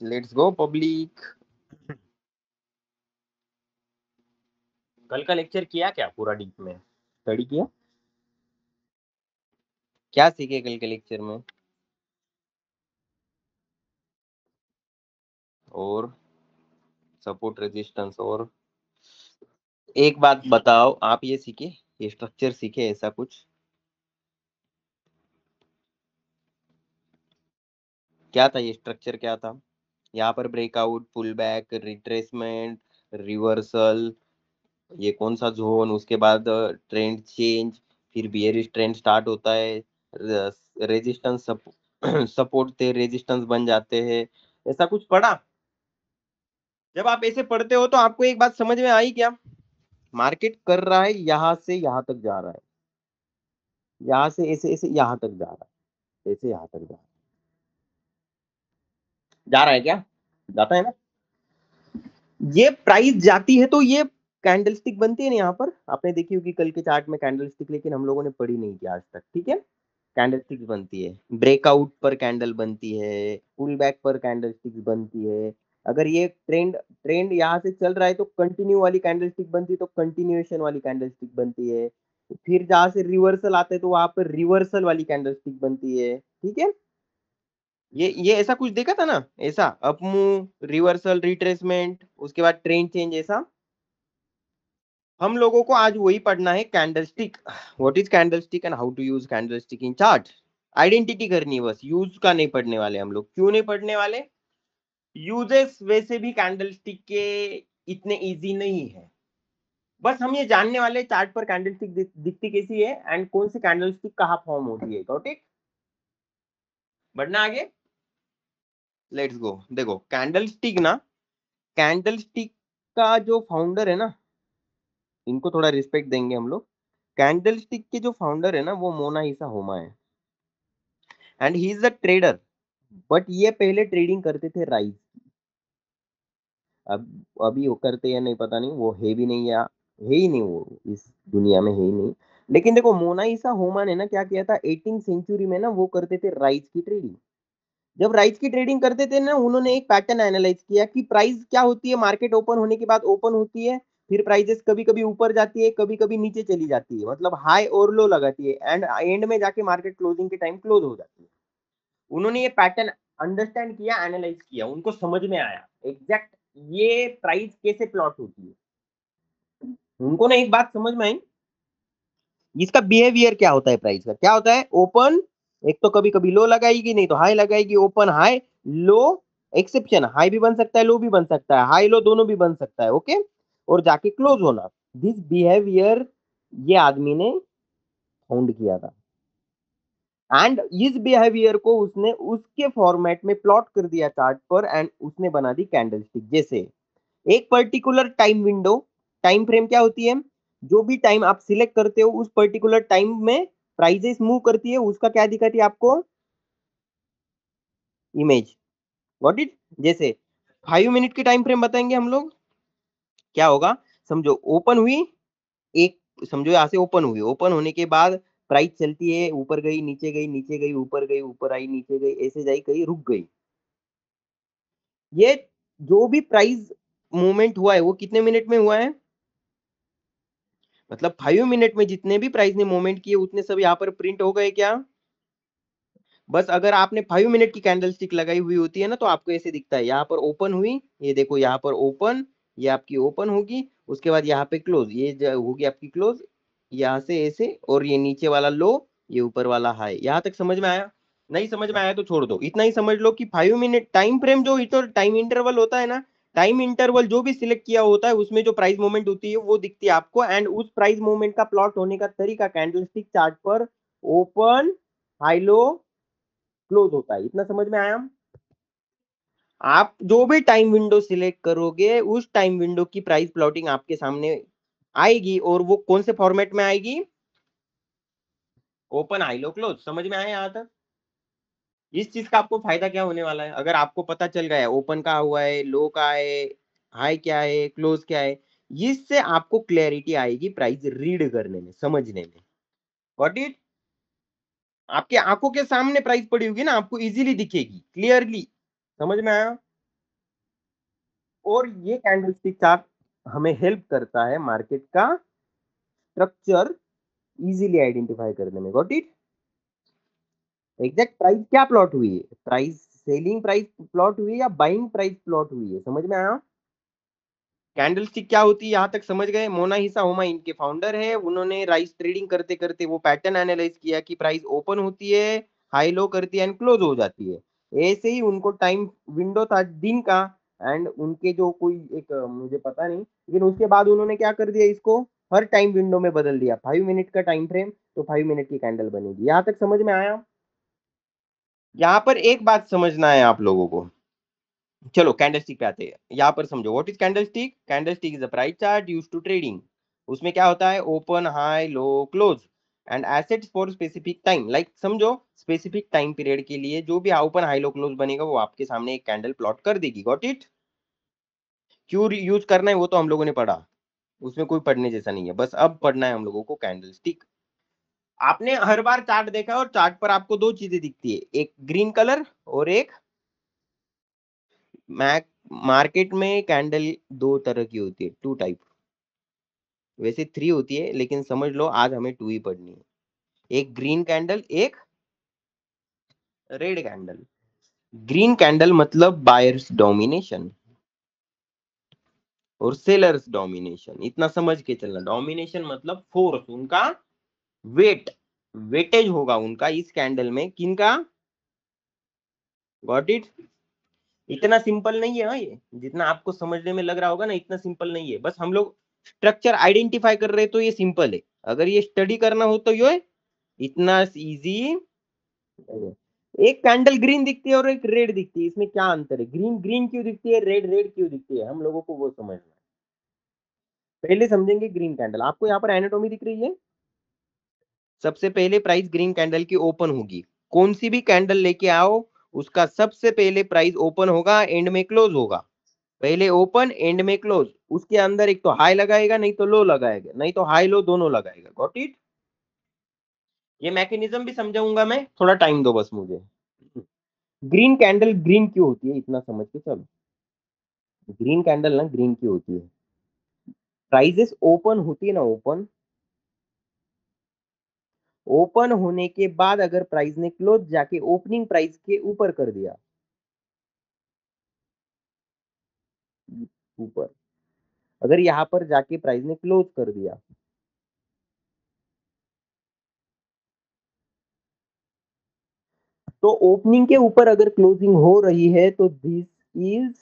Let's go public. कल का lecture किया क्या? पूरा डीप में स्टडी किया? क्या सीखे कल के लेक्चर में? और सपोर्ट रेजिस्टेंस। और एक बात बताओ, आप ये सीखे, ये स्ट्रक्चर सीखे ऐसा कुछ? क्या था ये स्ट्रक्चर, क्या था? यहाँ पर breakout, pull back, retracement, reversal, ये कौन सा जोन, उसके बाद ट्रेंड चेंज, फिर बियरिश ट्रेंड स्टार्ट होता है, रेजिस्टेंस सपोर्ट थे, रेजिस्टेंस बन जाते हैं, ऐसा कुछ पढ़ा? जब आप ऐसे पढ़ते हो तो आपको एक बात समझ में आई क्या? मार्केट कर रहा है यहां से यहां तक जा रहा है, यहां से ऐसे ऐसे यहां तक जा रहा है, ऐसे यहां तक जा रहा है क्या? जाता है ना? ये प्राइस जाती है तो ये कैंडलस्टिक बनती है ना, यहाँ पर आपने देखी होगी कल के चार्ट में कैंडलस्टिक, लेकिन हम लोगों ने पढ़ी नहीं थी आज तक, ठीक है? कैंडलस्टिक्स बनती है, ब्रेकआउट पर कैंडल बनती है, पुल बैक पर कैंडलस्टिक्स बनती है। अगर ये ट्रेंड ट्रेंड यहाँ से चल रहा है तो कंटिन्यू वाली कैंडलस्टिक बनती है, तो कंटिन्यूएशन वाली कैंडलस्टिक बनती है। फिर जहां से रिवर्सल आते हैं तो वहां पर रिवर्सल वाली कैंडलस्टिक बनती है, ठीक है? ये ऐसा कुछ देखा था ना, ऐसा अप मूव, रिवर्सल, रिट्रेसमेंट, उसके बाद ट्रेंड चेंज, ऐसा। हम लोगों को आज वही पढ़ना है, candlestick, what is candlestick and how to use candlestick in chart. Identity करनी है बस, यूज का नहीं पढ़ने वाले हम लोग। क्यों नहीं पढ़ने वाले? यूजेस वैसे भी कैंडलस्टिक के इतने इजी नहीं है। बस हम ये जानने वाले चार्ट पर कैंडलस्टिक दिखती कैसी है एंड कौन सी कैंडलस्टिक कहाँ फॉर्म होती है, गॉट इट? बढ़ना आगे, लेट्स गो। देखो कैंडलस्टिक ना, कैंडलस्टिक का जो फाउंडर है ना, इनको थोड़ा रिस्पेक्ट देंगे हम लोग। कैंडलस्टिक के जो फाउंडर है ना, वो मोनालिसा होमा है, and he is a trader. But ये पहले ट्रेडिंग करते थे राइज। अब अभी वो करते या नहीं पता नहीं, वो है भी नहीं या है ही नहीं, वो इस दुनिया में है ही नहीं। लेकिन देखो मोनालिसा होमा ने ना क्या किया था, 18 सेंचुरी में ना वो करते थे राइज की ट्रेडिंग। जब राइज की ट्रेडिंग करते थे ना, उन्होंने एक पैटर्न एनालाइज किया कि प्राइस क्या होती है, मार्केट ओपन होने के बाद ओपन होती है, फिर प्राइजेस कभी कभी ऊपर जाती है, कभी कभी नीचे चली जाती है, मतलब हाई और लो लगाती है, एंड एंड में जाके मार्केट क्लोजिंग के टाइम क्लोज हो जाती है। उन्होंने ये पैटर्न अंडरस्टैंड किया, एनालाइज किया, उनको समझ में आया एग्जैक्ट ये प्राइस कैसे प्लॉट होती है। उनको ना एक बात समझ में आई, इसका बिहेवियर क्या होता है, प्राइस का क्या होता है, ओपन, एक तो कभी कभी लो लगाएगी, नहीं तो हाई लगाएगी, ओपन हाई लो, एक्सेप्शन हाई भी बन सकता है, लो भी बन सकता है, हाई लो दोनों भी बन सकता है, ओके, और जाके क्लोज होना। दिस बिहेवियर ये आदमी ने फाउंड किया था, एंड इस बिहेवियर को उसने उसके फॉर्मेट में प्लॉट कर दिया चार्ट पर, एंड उसने बना दी कैंडलस्टिक। जैसे एक particular time window, time frame क्या होती है, जो भी टाइम आप सिलेक्ट करते हो उस पर्टिकुलर टाइम में प्राइजेस मूव करती है, उसका क्या दिखाती है आपको, इमेज, व्हाट इट? जैसे 5 मिनट की टाइम फ्रेम बताएंगे हम लोग, क्या होगा, समझो ओपन हुई, एक, समझो यहां से ओपन हुई, ओपन होने के बाद प्राइस चलती है, ऊपर गई, नीचे गई, नीचे गई, ऊपर गई, ऊपर आई, नीचे गई, ऐसे जाई, कहीं रुक गई। ये जो भी प्राइस मूवमेंट हुआ है वो कितने मिनट में हुआ है, मतलब 5 मिनट में जितने भी प्राइस ने मूवमेंट किए उतने सब यहाँ पर प्रिंट हो गए क्या? बस अगर आपने 5 मिनट की कैंडल स्टिक लगाई हुई होती है ना, तो आपको ऐसे दिखता है, यहाँ पर ओपन हुई, ये देखो यहाँ पर ओपन, ये आपकी ओपन होगी, उसके बाद यहाँ पे क्लोज, ये होगी आपकी क्लोज, यहाँ से ऐसे, और ये नीचे वाला लो, ये ऊपर वाला हाई। यहाँ तक समझ में आया? नहीं समझ में आया तो छोड़ दो, इतना ही समझ लो कि 5 मिनट टाइम फ्रेम जो टाइम इंटरवल होता है ना, टाइम इंटरवल जो भी सिलेक्ट किया होता है उसमें जो प्राइस मूवमेंट होती है वो दिखती है आपको, एंड उस प्राइस मूवमेंट का प्लॉट होने का तरीका कैंडलस्टिक चार्ट पर ओपन, हाई लो, क्लोज होता है। इतना समझ में आया? आप जो भी टाइम विंडो सिलेक्ट करोगे उस टाइम विंडो की प्राइस प्लॉटिंग आपके सामने आएगी, और वो कौन से फॉर्मेट में आएगी, ओपन, हाई लो, क्लोज। समझ में आया यहां तक? इस चीज का आपको फायदा क्या होने वाला है, अगर आपको पता चल गया है ओपन का हुआ है, लो का है, हाई क्या है, क्लोज क्या है, इससे आपको क्लैरिटी आएगी प्राइस रीड करने में, समझने में, गॉट इट? आपके आंखों के सामने प्राइस पड़ी होगी ना, आपको इजीली दिखेगी, क्लियरली। समझ में आया? और ये कैंडलस्टिक चार्ट हमें हेल्प करता है मार्केट का स्ट्रक्चर इजीली आइडेंटिफाई करने में। Got it? एग्जैक्ट प्राइस क्या प्लॉट हुई है? प्राइस सेलिंग प्राइस प्लॉट हुई है या बाइंग प्राइस प्लॉट हुई है? समझ में आया? कैंडलस्टिक क्या होती है, यहां तक समझ गए? मोनालिसा होमा इनके फाउंडर है, उन्होंने राइस ट्रेडिंग करते करते वो पैटर्न एनालाइज किया कि प्राइस ओपन होती है, हाई लो करती है एंड क्लोज हो जाती है। ऐसे ही उनको टाइम विंडो था दिन का, एंड उनके जो कोई एक मुझे पता नहीं, लेकिन उसके बाद उन्होंने क्या कर दिया, इसको हर टाइम विंडो में बदल दिया। 5 मिनट का टाइम फ्रेम तो 5 मिनट की कैंडल बनेगी। यहां तक समझ में आया? यहाँ पर एक बात समझना है आप लोगों को। चलो कैंडलस्टिक पे आते हैं। यहाँ पर समझो, what is candlestick? Candlestick is a price chart used to trading. उसमें क्या होता है? Open, high, low, close and assets for specific time. Like समझो, स्पेसिफिक टाइम पीरियड के लिए जो भी ओपन, हाई, लो, क्लोज बनेगा वो आपके सामने एक कैंडल प्लॉट कर देगी। Got it? क्यों यूज करना है वो तो हम लोगों ने पढ़ा, उसमें कोई पढ़ने जैसा नहीं है, बस अब पढ़ना है हम लोगों को कैंडलस्टिक। आपने हर बार चार्ट देखा और चार्ट पर आपको दो चीजें दिखती है, एक ग्रीन कलर और एक मैक। मार्केट में कैंडल दो तरह की होती है, टू टाइप। वैसे थ्री होती है, लेकिन समझ लो आज हमें टू ही पढ़नी है। एक ग्रीन कैंडल, एक रेड कैंडल। ग्रीन कैंडल मतलब बायर्स डोमिनेशन और सेलर्स डोमिनेशन। इतना समझ के चलना, डोमिनेशन मतलब फोर्स, उनका वेट, वेटेज होगा उनका इस कैंडल में, किनका? Got it? इतना सिंपल नहीं है। हाँ, ये जितना आपको समझने में लग रहा होगा ना, इतना सिंपल नहीं है। बस हम लोग स्ट्रक्चर आइडेंटिफाई कर रहे हैं तो ये सिंपल है, अगर ये स्टडी करना हो तो ये इतना इजी। एक कैंडल ग्रीन दिखती है और एक रेड दिखती है, इसमें क्या अंतर है? ग्रीन ग्रीन क्यों दिखती है, रेड रेड क्यों दिखती है, हम लोगों को वो समझना है। पहले समझेंगे ग्रीन कैंडल। आपको यहाँ पर एनाटॉमी दिख रही है? सबसे पहले प्राइस ग्रीन कैंडल की ओपन होगी। कौन सी भी कैंडल लेके आओ, उसका सबसे पहले प्राइस ओपन होगा, एंड में क्लोज होगा। पहले ओपन, एंड में क्लोज। उसके अंदर एक तो हाई लगाएगा, नहीं तो लो लगाएगा, नहीं तो हाई लो दोनों लगाएगा। Got it? ये मैकेनिज्म भी समझाऊंगा मैं, थोड़ा टाइम दो बस मुझे। ग्रीन कैंडल ग्रीन क्यों होती है, इतना समझ के चलो। ग्रीन कैंडल ना ग्रीन क्यों होती है? प्राइजेस ओपन होती है ना, ओपन, ओपन होने के बाद अगर प्राइस ने क्लोज जाके ओपनिंग प्राइस के ऊपर कर दिया, ऊपर, अगर यहां पर जाके प्राइस ने क्लोज कर दिया, तो ओपनिंग के ऊपर अगर क्लोजिंग हो रही है तो दिस इज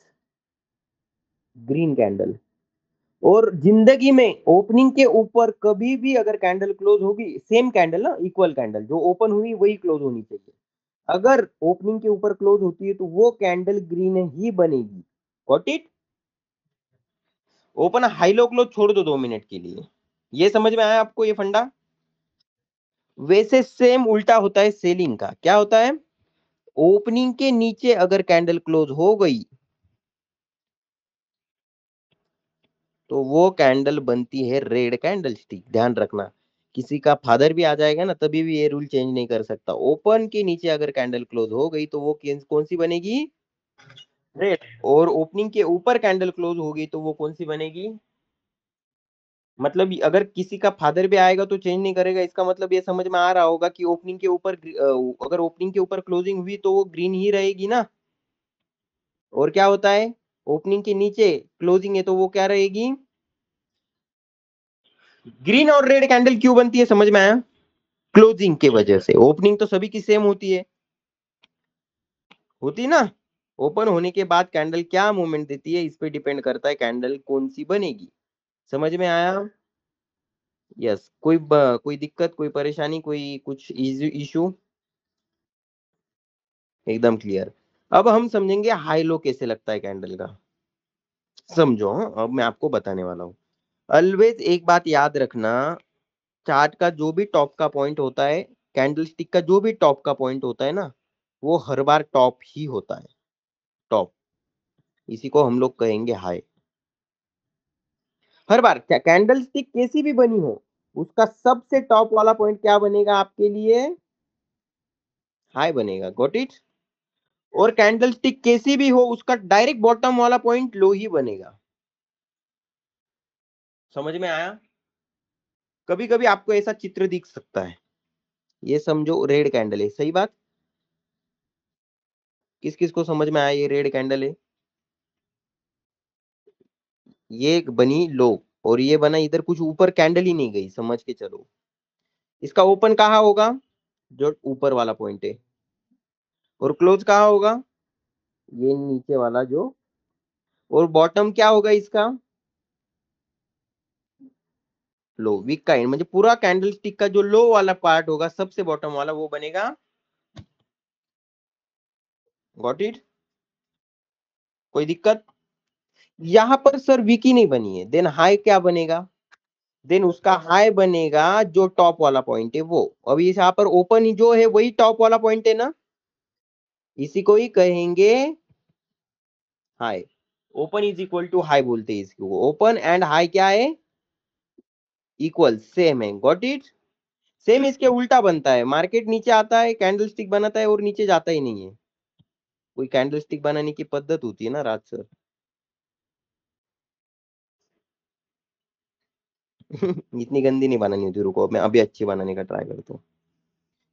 ग्रीन कैंडल। और जिंदगी में ओपनिंग के ऊपर कभी भी अगर कैंडल क्लोज होगी, सेम कैंडल ना, इक्वल कैंडल, जो ओपन हुई वही क्लोज होनी चाहिए। अगर ओपनिंग के ऊपर क्लोज होती है तो वो कैंडल ग्रीन ही बनेगी। Got it? Open high low close छोड़ दो 2 मिनट के लिए। ये समझ में आया आपको ये फंडा? वैसे सेम उल्टा होता है सेलिंग का। क्या होता है? ओपनिंग के नीचे अगर कैंडल क्लोज हो गई तो वो कैंडल बनती है रेड कैंडल स्टिक। ध्यान रखना, किसी का फादर भी आ जाएगा ना तभी भी ये रूल चेंज नहीं कर सकता। ओपन के नीचे अगर कैंडल क्लोज हो गई तो वो कौन सी बनेगी? रेड। और ओपनिंग के ऊपर कैंडल क्लोज होगी तो वो कौन सी बनेगी? मतलब अगर किसी का फादर भी आएगा तो चेंज नहीं करेगा। इसका मतलब ये समझ में आ रहा होगा कि ओपनिंग के ऊपर अगर ओपनिंग के ऊपर क्लोजिंग हुई तो वो ग्रीन ही रहेगी ना। और क्या होता है? ओपनिंग के नीचे क्लोजिंग है तो वो क्या रहेगी? ग्रीन। और रेड कैंडल क्यों बनती है समझ में आया? क्लोजिंग के वजह से। ओपनिंग तो सभी की सेम होती है, होती ना। ओपन होने के बाद कैंडल क्या मूवमेंट देती है, इस पे डिपेंड करता है कैंडल कौन सी बनेगी। समझ में आया? यस। कोई दिक्कत, कोई परेशानी, कोई कुछ इशू? एकदम क्लियर। अब हम समझेंगे हाई लो कैसे लगता है कैंडल का। समझो, अब मैं आपको बताने वाला हूँ। ऑलवेज एक बात याद रखना, चार्ट का जो भी टॉप का पॉइंट होता है, कैंडल स्टिक का जो भी टॉप का पॉइंट होता है ना, वो हर बार टॉप ही होता है। टॉप, इसी को हम लोग कहेंगे हाई। हर बार क्या कैंडल स्टिक कैसी भी बनी हो, उसका सबसे टॉप वाला पॉइंट क्या बनेगा आपके लिए? हाई बनेगा। Got it? और कैंडल स्टिक कैसी भी हो उसका डायरेक्ट बॉटम वाला पॉइंट लो ही बनेगा। समझ में आया? कभी कभी आपको ऐसा चित्र दिख सकता है, ये समझो रेड कैंडल है, सही बात। किस किस को समझ में आया ये रेड कैंडल है? ये बनी लो और ये बना इधर, कुछ ऊपर कैंडल ही नहीं गई, समझ के चलो। इसका ओपन कहाँ होगा? जो ऊपर वाला पॉइंट है। और क्लोज कहाँ होगा? ये नीचे वाला जो। और बॉटम क्या होगा इसका? लो, वीक का एंड, मतलब पूरा कैंडल स्टिक का जो लो वाला पार्ट होगा सबसे बॉटम वाला वो बनेगा। Got it? कोई दिक्कत? यहां पर सर वीक ही नहीं बनी है, देन हाई क्या बनेगा? देन उसका हाई बनेगा जो टॉप वाला पॉइंट है वो। अभी यहाँ पर ओपन ही जो है वही टॉप वाला पॉइंट है ना, इसी को ही कहेंगे high. Open is equal to high बोलते हैं इसको। ओपन एंड हाई क्या है? इक्वल, सेम है। Got it? सेम इसके उल्टा बनता है, मार्केट नीचे आता है कैंडल स्टिक बनाता है और नीचे जाता ही नहीं है। कोई कैंडल स्टिक बनाने की पद्धत होती है ना राज सर। इतनी गंदी नहीं बनानी होती, रुको मैं अभी अच्छी बनाने का ट्राई करता हूँ।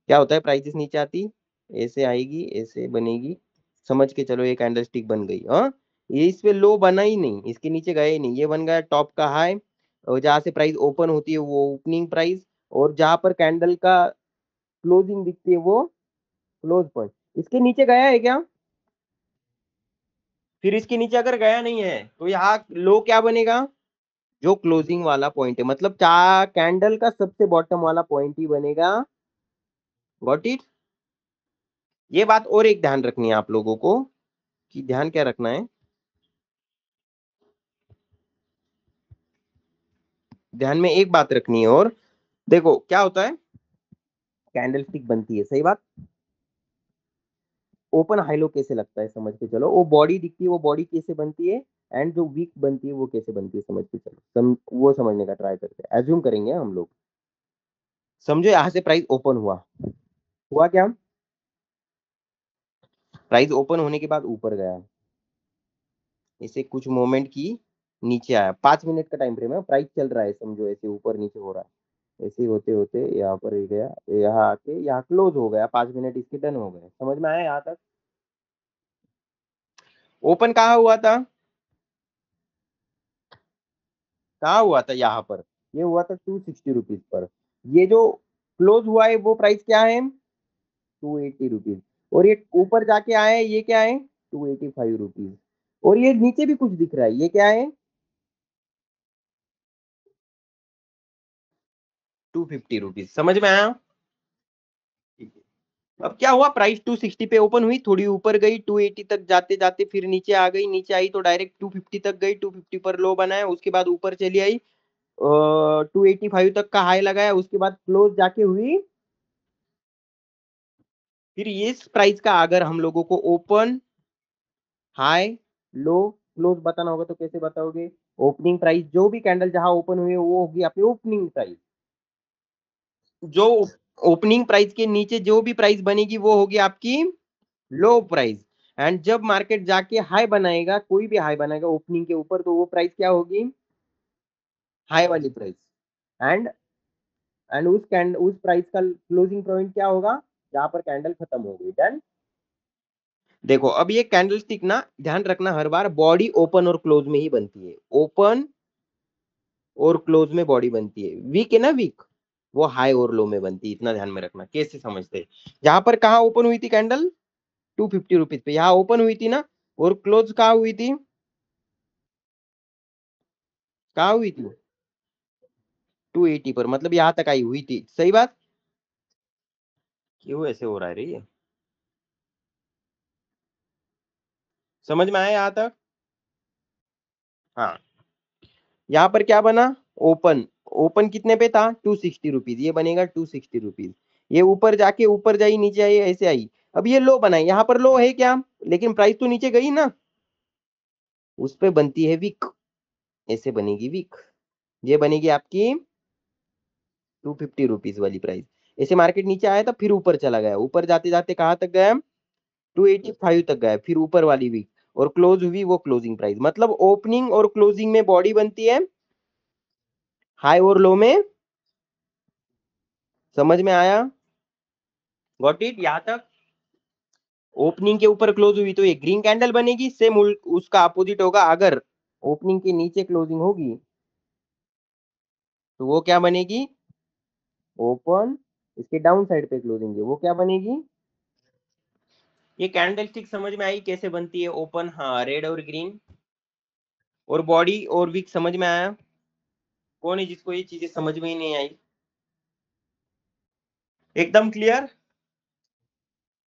क्या होता है, प्राइसेस नीचे आती, ऐसे आएगी, ऐसे बनेगी, समझ के चलो ये कैंडल स्टिक बन गई। हाँ, ये इस पे लो बना ही नहीं, इसके नीचे गया ही नहीं, ये बन गया टॉप का हाई। और जहां से प्राइस ओपन होती है वो ओपनिंग प्राइस, और जहां पर कैंडल का क्लोजिंग दिखती है वो क्लोज पॉइंट। इसके नीचे गया है क्या? फिर इसके नीचे अगर गया नहीं है तो यहाँ लो क्या बनेगा? जो क्लोजिंग वाला पॉइंट है, मतलब चार कैंडल का सबसे बॉटम वाला पॉइंट ही बनेगा। Got it? ये बात और एक ध्यान रखनी है आप लोगों को, कि ध्यान क्या रखना है, ध्यान में एक बात रखनी है। और देखो क्या होता है, कैंडल स्टिक बनती है, सही बात। ओपन हाई लो कैसे लगता है समझ के चलो, वो बॉडी दिखती है, वो बॉडी कैसे बनती है, एंड जो वीक बनती है वो कैसे बनती है समझ के चलो। वो समझने का ट्राई करते हैं, एज्यूम करेंगे हम लोग। समझो यहाँ से प्राइस ओपन हुआ, हुआ क्या? प्राइस ओपन होने के बाद ऊपर गया, इसे कुछ मोमेंट की नीचे आया, 5 मिनट का टाइम फ्रेम है, प्राइस चल रहा है समझो, ऐसे ऊपर नीचे हो रहा है, ऐसे होते होते यहाँ पर ही गया, यहाँ आके यहाँ क्लोज हो गया, 5 मिनट इसके डन हो गए। समझ में आया यहाँ तक? ओपन कहाँ हुआ था? कहाँ हुआ था? यहाँ पर। ये हुआ था 260 रुपीज पर। ये जो क्लोज हुआ है वो प्राइस क्या है? 280 रुपीज। और ये ऊपर जाके आया है, ये क्या है? 285 रुपीज। और ये नीचे भी कुछ दिख रहा है, ये क्या है? 250 रुपीज। समझ में आया? ठीक है। अब क्या हुआ, प्राइस 260 पे ओपन हुई, थोड़ी ऊपर गई, 280 तक जाते जाते फिर नीचे आ गई, नीचे आई तो डायरेक्ट 250 तक गई, 250 पर लो बनाया, उसके बाद ऊपर चली आई, 285 तक का हाई लगाया, उसके बाद क्लोज जाके हुई। फिर इस प्राइस का अगर हम लोगों को ओपन, हाई, लो, क्लोज बताना होगा तो कैसे बताओगे? ओपनिंग प्राइस, जो भी कैंडल जहां ओपन हुई है वो होगी आपकी ओपनिंग प्राइस। जो ओपनिंग प्राइस के नीचे जो भी प्राइस बनेगी वो होगी आपकी लो प्राइस। एंड जब मार्केट जाके हाई बनाएगा, कोई भी हाई बनाएगा ओपनिंग के ऊपर, तो वो प्राइस क्या होगी? हाई वाली प्राइस। एंड उस प्राइस का क्लोजिंग पॉइंट क्या होगा? जहां पर कैंडल खत्म हो गई। डन? देखो अब ये कैंडल स्टिक ना, ध्यान रखना हर बार बॉडी ओपन और क्लोज में ही बनती है, ओपन और क्लोज में बॉडी बनती है। वीक है ना, वीक, वो हाई और लो में बनती है, इतना ध्यान में रखना। कैसे समझते हैं, यहाँ पर कहाँ ओपन हुई थी कैंडल? 250 रुपीज पे यहाँ ओपन हुई थी ना, और क्लोज कहाँ हुई थी? कहाँ हुई थी? 280 पर, मतलब यहाँ तक आई हुई थी, सही बात। क्यों ऐसे हो रहा है रे ये? समझ में आया यहाँ तक? हाँ। यहाँ पर क्या बना? ओपन। ओपन कितने पे था? 260 रुपीज, ये बनेगा 260 रुपीज। ये ऊपर जाके ऊपर जाई, नीचे आई, ऐसे आई। अब ये लो बनाई, यहाँ पर लो है क्या? लेकिन प्राइस तो नीचे गई ना, उस पे बनती है वीक, ऐसे बनेगी वीक। ये बनेगी आपकी 250 रुपीज वाली प्राइस। ऐसे मार्केट नीचे आया था फिर ऊपर चला गया, ऊपर जाते जाते कहाँ तक गया? 285 तक गया, फिर ऊपर वाली वीक और क्लोज हुई वो क्लोजिंग प्राइस। मतलब ओपनिंग और क्लोजिंग में बॉडी बनती है, हाई और लो में। समझ में आया? गॉट इट यहां तक? ओपनिंग के ऊपर क्लोज हुई तो ये ग्रीन कैंडल बनेगी। सेम उसका अपोजिट होगा, अगर ओपनिंग के नीचे क्लोजिंग होगी तो वो क्या बनेगी? ओपन, इसके डाउन साइड पे क्लोजिंग है वो क्या बनेगी? ये कैंडल स्टिक समझ में आई कैसे बनती है? ओपन, हाँ, रेड और ग्रीन। और बॉडी और वीक समझ में आया? कौन है जिसको ये चीजें समझ में ही नहीं आई? एकदम क्लियर?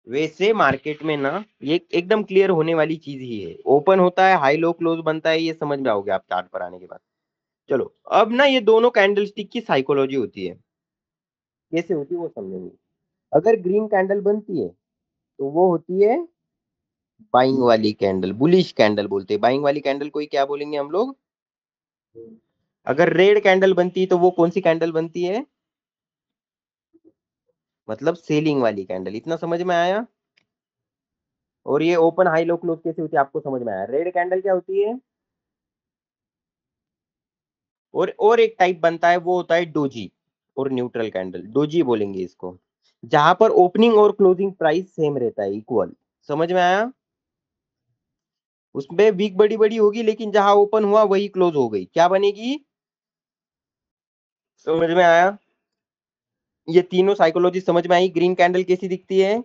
वैसे मार्केट में ना ये एकदम क्लियर होने वाली चीज ही है। ओपन होता है, हाई लो क्लोज बनता है, ये समझ में आओगे आप चार्ट पर आने के बाद। चलो, अब ना ये दोनों कैंडल स्टिक की साइकोलॉजी होती है, कैसे होती है वो समझेंगे। अगर ग्रीन कैंडल बनती है तो वो होती है बाइंग वाली कैंडल, बुलिश कैंडल बोलते हैं। बाइंग वाली कैंडल को ही क्या बोलेंगे हम लोग? अगर रेड कैंडल बनती है तो वो कौन सी कैंडल बनती है? मतलब सेलिंग वाली कैंडल। इतना समझ में आया? और ये ओपन हाई लो क्लोज कैसे होती है आपको समझ में आया? रेड कैंडल क्या होती है? और एक टाइप बनता है, वो होता है डोजी और न्यूट्रल कैंडल, डोजी बोलेंगे इसको, जहां पर ओपनिंग और क्लोजिंग प्राइस सेम रहता है, इक्वल। समझ में आया? उसमें वीक बड़ी बड़ी होगी, लेकिन जहां ओपन हुआ वही क्लोज हो गई, क्या बनेगी? समझ में आया? ये तीनों साइकोलॉजी समझ में आई? ग्रीन कैंडल कैसी दिखती है?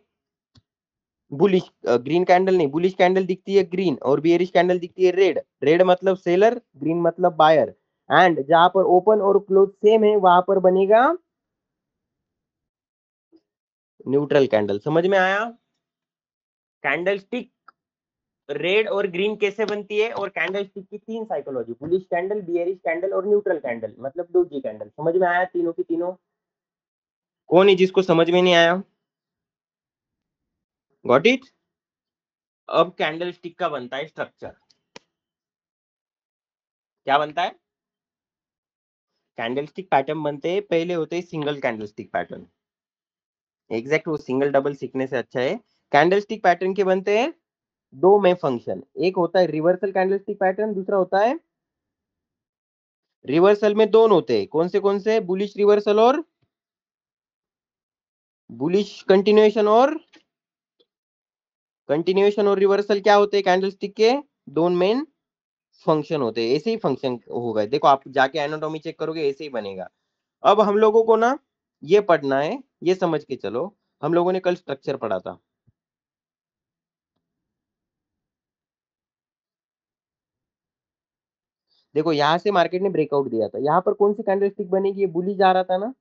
बुलिश, ग्रीन कैंडल नहीं, बुलिश कैंडल दिखती है ग्रीन, और बियरिश कैंडल दिखती है रेड। रेड मतलब सेलर, ग्रीन मतलब बायर। एंड जहां पर ओपन और क्लोज सेम है वहां पर बनेगा न्यूट्रल कैंडल। समझ में आया? कैंडल स्टिक रेड और ग्रीन कैसे बनती है, और कैंडल स्टिक की तीन psychology, bullish candle, bearish candle और न्यूट्रल कैंडल, मतलब डोजी कैंडल। समझ में आया तीनों की तीनों? कौन है जिसको समझ में नहीं आया? Got it? अब कैंडल स्टिक का बनता है स्ट्रक्चर। क्या बनता है? कैंडल स्टिक पैटर्न बनते हैं, पहले होते हैं single candle stick pattern. Exact वो सिंगल डबल सीखने से अच्छा है। कैंडल स्टिक पैटर्न के बनते हैं दो में फंक्शन, एक होता है रिवर्सल कैंडल स्टिक पैटर्न, दूसरा होता है रिवर्सल में दोनों होते हैं। कौन से? बुलिश रिवर्सल और बुलिश कंटिन्यूएशन। और कंटिन्यूएशन और रिवर्सल क्या होते हैं कैंडल स्टिक के? दोनों मेन फंक्शन होते हैं। ऐसे ही फंक्शन होगा, देखो आप जाके एनाटॉमी चेक करोगे ऐसे ही बनेगा। अब हम लोगों को ना ये पढ़ना है, ये समझ के चलो, हम लोगों ने कल स्ट्रक्चर पढ़ा था। देखो यहां से मार्केट ने ब्रेकआउट दिया था, यहाँ पर कौन सी कैंडल स्टिक बनेगी? ये बुलिश आ रहा था ना,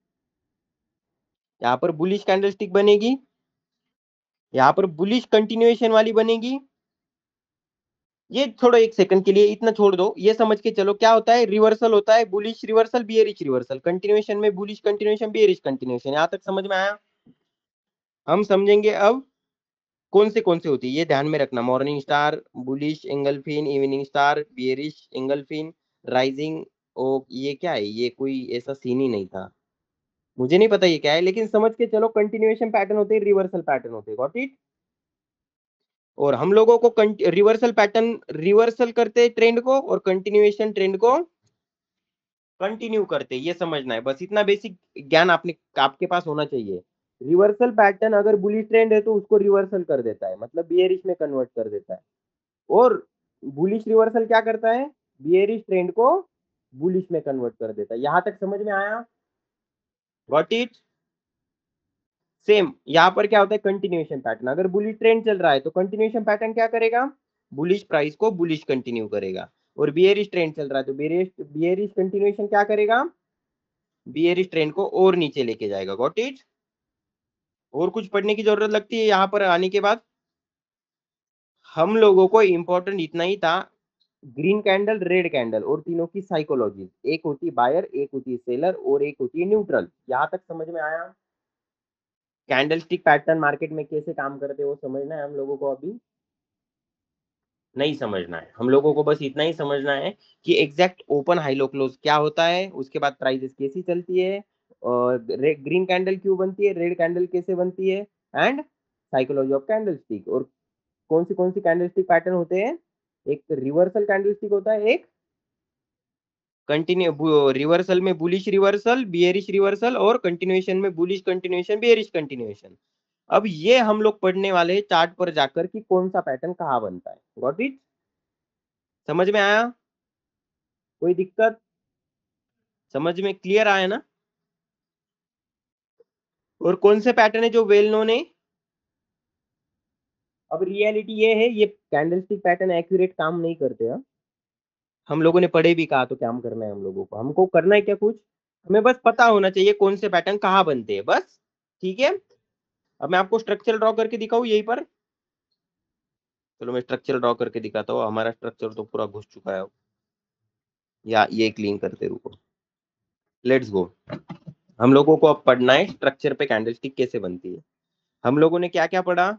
यहाँ पर बुलिश कैंडल स्टिक बनेगी, यहाँ पर बुलिश कंटिन्यूएशन वाली बनेगी। ये छोड़ो, एक सेकंड के लिए इतना छोड़ दो, ये समझ के चलो क्या होता है। रिवर्सल होता है, bullish reversal, bearish reversal. Continuation में बुलिश कंटिन्यूएशन, बियरिश कंटिन्यूएशन। यहाँ तक समझ में आया? हम समझेंगे अब कौन से होती है, ये ध्यान में रखना। Morning star, bullish engulfing, evening star, bearish engulfing, rising. ओ ये क्या है? ये कोई ऐसा सीन ही नहीं था, मुझे नहीं पता ये क्या है, लेकिन समझ के चलो कंटिन्यूएशन पैटर्न होते हैं, रिवर्सल पैटर्न होते हैं। Got it? और हम लोगों को रिवर्सल पैटर्न रिवर्सल करते हैं ट्रेंड को, और कंटिन्यूएशन ट्रेंड को कंटिन्यू करते हैं। ये समझना है, बस इतना बेसिक ज्ञान आपने आपके पास होना चाहिए। रिवर्सल पैटर्न अगर बुलिश ट्रेंड है तो उसको रिवर्सल कर देता है, मतलब बियरिश में कन्वर्ट कर देता है। और बुलिश रिवर्सल क्या करता है? बियरिश ट्रेंड को बुलिश में कन्वर्ट कर देता है। यहां तक समझ में आया? Got it? सेम यहाँ पर क्या होता है, कंटिन्यूएशन पैटर्न। अगर बुलिश ट्रेंड चल रहा है तो कंटिन्यूएशन पैटर्न क्या करेगा? बुलिश प्राइस को बुलिश कंटिन्यू करेगा। और बियरिश ट्रेंड चल रहा है तो बियरिश कंटिन्यूएशन क्या करेगा? बियरिश ट्रेंड को और नीचे लेके जाएगा। Got it? और कुछ पढ़ने की जरूरत लगती है यहाँ पर आने के बाद? हम लोगों को इंपॉर्टेंट इतना ही था, ग्रीन कैंडल, रेड कैंडल और तीनों की साइकोलॉजी। एक होती है बायर, एक होती है सेलर और एक होती है न्यूट्रल। यहाँ तक समझ में आया? कैंडल स्टिक पैटर्न मार्केट में कैसे काम करते हैं वो समझना है हम लोगों को, अभी नहीं समझना है। हम लोगों को बस इतना ही समझना है कि exact open high low close क्या होता है, उसके बाद प्राइसेस कैसी चलती है, और ग्रीन कैंडल क्यों बनती है, रेड कैंडल कैसे बनती है, and psychology of candle stick. और कौन सी कैंडलस्टिक पैटर्न होते हैं? एक रिवर्सल कैंडलस्टिक होता है, एक कंटिन्यू रिवर्सल में बुलिश रिवर्सल, बियरिश रिवर्सल, और कंटिन्यूएशन में बुलिश कंटिन्यूएशन, बियरिश कंटिन्यूएशन। अब ये हम लोग पढ़ने वाले हैं चार्ट पर जाकर कि कौन सा पैटर्न कहाँ बनता है। Got it? समझ में आया? कोई दिक्कत? समझ में क्लियर आया ना? और कौन से पैटर्न है जो वेल नोन है? अब रियलिटी ये है, ये कैंडलस्टिक पैटर्न एक्यूरेट काम नहीं करते हैं। हम लोगों ने पढ़े भी कहा, तो क्या हम करना है हम लोगों को? हमको करना है क्या कुछ? हमें बस पता होना चाहिए कौन से पैटर्न कहाँ बनते हैं, बस। ठीक है, अब मैं आपको स्ट्रक्चर ड्रॉ करके दिखाऊं यहीं पर। चलो मैं स्ट्रक्चर ड्रॉ करके दिखाता हूँ। हमारा स्ट्रक्चर तो पूरा घुस चुका है, या ये क्लीन करते रुको। Let's go. हम लोगों को अब पढ़ना है स्ट्रक्चर पे कैंडलस्टिक कैसे बनती है। हम लोगों ने क्या क्या पढ़ा?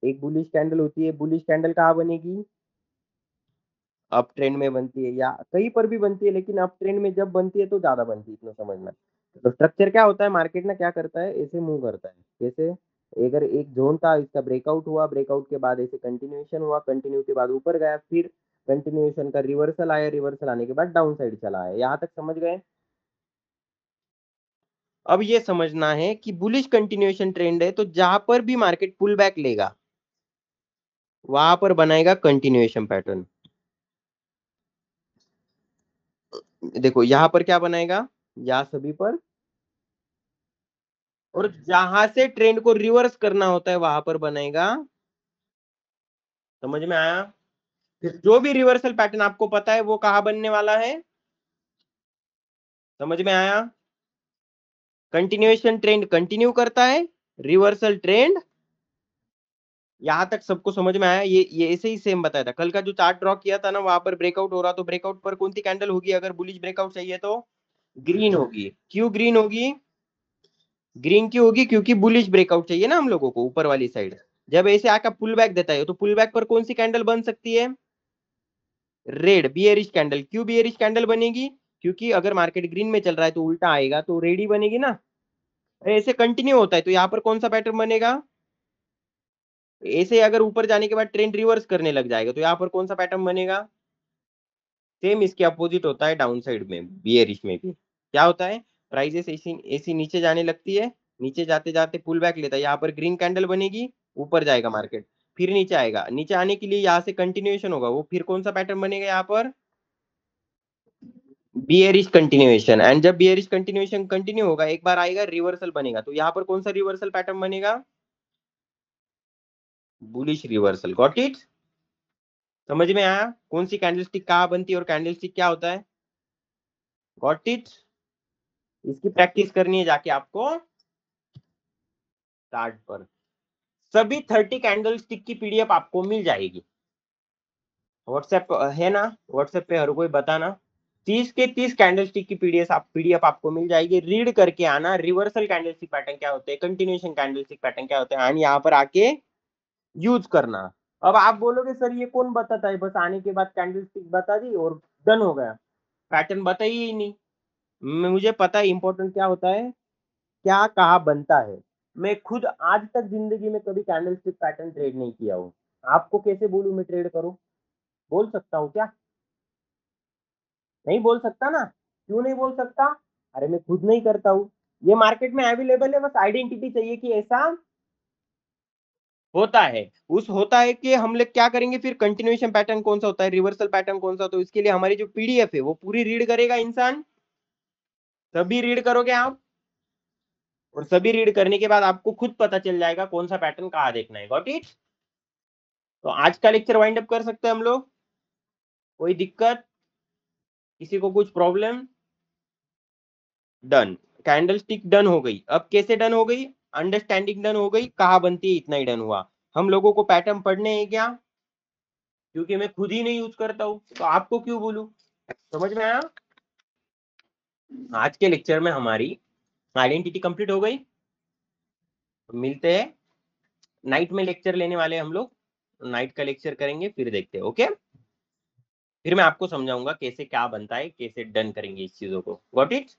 एक बुलिश कैंडल होती है। बुलिश कैंडल कहाँ बनेगी? अप ट्रेंड में बनती है, या कहीं पर भी बनती है, लेकिन अप ट्रेंड में जब बनती है तो ज्यादा बनती है, इतना समझना। तो स्ट्रक्चर क्या होता है, मार्केट ना क्या करता है, ऐसे मूव करता है। कैसे? अगर एक जोन था, इसका ब्रेकआउट हुआ, ब्रेकआउट के बाद ऐसे कंटिन्यूएशन हुआ, कंटिन्यू के बाद ऊपर गया, फिर कंटिन्यूएशन का रिवर्सल आया, रिवर्सल आने के बाद डाउन साइड चला है। यहाँ तक समझ गए? अब ये समझना है कि बुलिश कंटिन्यूएशन ट्रेंड है, तो जहां पर भी मार्केट पुल बैक लेगा वहां पर बनाएगा कंटिन्यूएशन पैटर्न। देखो यहां पर क्या बनाएगा, या सभी पर, और जहां से ट्रेंड को रिवर्स करना होता है वहां पर बनेगा। समझ में आया? फिर जो भी रिवर्सल पैटर्न आपको पता है वो कहां बनने वाला है? समझ में आया? कंटिन्यूएशन ट्रेंड कंटिन्यू करता है, रिवर्सल ट्रेंड। यहां तक सबको समझ में आया? ये ऐसे ही सेम बताया था। कल का जो चार्ट ड्रॉ किया था ना, वहां पर ब्रेकआउट हो रहा, तो ब्रेकआउट पर कौन सी कैंडल होगी? अगर बुलिश ब्रेकआउट चाहिए तो ग्रीन होगी। क्यों ग्रीन होगी? ग्रीन क्यों होगी? क्योंकि बुलिश ब्रेकआउट चाहिए ना हम लोगों को ऊपर वाली साइड। जब ऐसे आकर पुल बैक देता है, तो पुल बैक पर कौन सी कैंडल बन सकती है? Red, bearish candle. क्यों बियरिश कैंडल बनेगी? क्योंकि अगर मार्केट ग्रीन में चल रहा है तो उल्टा आएगा, तो रेड ही बनेगी ना। ऐसे कंटिन्यू होता है, तो यहाँ पर कौन सा पैटर्न बनेगा? ऐसे अगर ऊपर जाने के बाद ट्रेंड रिवर्स करने लग जाएगा, तो यहाँ पर कौन सा पैटर्न बनेगा? सेम इसके अपोजिट होता है डाउन साइड में, बियरिश में भी। क्या होता है? प्राइजेस ऐसी ऐसी नीचे जाने लगती है, नीचे जाते जाते पुल बैक लेता है, यहाँ पर ग्रीन कैंडल बनेगी, ऊपर जाएगा मार्केट, फिर नीचे आएगा। नीचे आने के लिए यहाँ से कंटिन्यूएशन होगा, वो फिर कौन सा पैटर्न बनेगा यहाँ पर? Bearish continuation. एंड जब बियरिश कंटिन्यूएशन कंटिन्यू होगा, एक बार आएगा रिवर्सल बनेगा, तो यहाँ पर कौन सा रिवर्सल पैटर्न बनेगा? Bullish reversal. Got it? समझ में आया कौन सी कैंडलस्टिक कहाँ बनती है और कैंडलस्टिक क्या होता है? Got it? इसकी प्रैक्टिस करनी है जाके आपको चार्ट पर। सभी 30 कैंडलस्टिक की पीडीएफ आपको मिल जाएगी। व्हाट्सएप है ना? व्हाट्सएप पे हर कोई बताना। 30 के 30 कैंडलस्टिक की पीडीएफ आपको मिल जाएगी। रीड करके आना, रिवर्सल कैंडलस्टिक पैटर्न क्या होते हैं, कंटिन्यूएशन कैंडलस्टिक पैटर्न क्या होते हैं, एंड यहाँ पर आके यूज करना। अब आप बोलोगे सर ये कौन बताता है, बस आने के बाद कैंडलस्टिक बता दी और डन हो गया, पैटर्न बताइए ही नहीं। मुझे पता है इंपॉर्टेंट क्या होता है, क्या कहा बनता है। मैं खुद आज तक जिंदगी में कभी कैंडलस्टिक पैटर्न ट्रेड नहीं किया हूँ। आपको कैसे बोलूं मैं ट्रेड करूं? बोल सकता हूँ क्या? नहीं बोल सकता ना। क्यों नहीं बोल सकता? अरे मैं खुद नहीं करता हूँ। ये मार्केट में अवेलेबल है, बस आइडेंटिटी चाहिए कि ऐसा होता है। उस होता है कि हम लोग क्या करेंगे फिर, कंटिन्यूएशन पैटर्न कौन सा होता है, रिवर्सल पैटर्न कौन सा होता है, इसके लिए हमारी जो पीडीएफ है वो पूरी रीड करेगा इंसान। सभी रीड करोगे आप, और सभी रीड करने के बाद आपको खुद पता चल जाएगा कौन सा पैटर्न कहाँ देखना है। Got it? तो आज का लेक्चर वाइंड अप कर सकते हैं हम लोग। कोई दिक्कत? किसी को कुछ प्रॉब्लम? डन। कैंडलस्टिक डन हो गई। अब कैसे डन हो गई? अंडरस्टैंडिंग डन हो गई, कहाँ बनती है इतना ही डन हुआ। हम लोगों को पैटर्न पढ़ने हैं क्या? क्योंकि मैं खुद ही नहीं यूज करता हूँ, तो आपको क्यों बोलूं। समझ में आया? आज के लेक्चर में हमारी आइडेंटिटी कंप्लीट हो गई। मिलते हैं नाइट में, लेक्चर लेने वाले हम लोग। नाइट का लेक्चर करेंगे, फिर देखते हैं। ओके, फिर मैं आपको समझाऊंगा कैसे क्या बनता है, कैसे डन करेंगे इस चीजों को। Got it?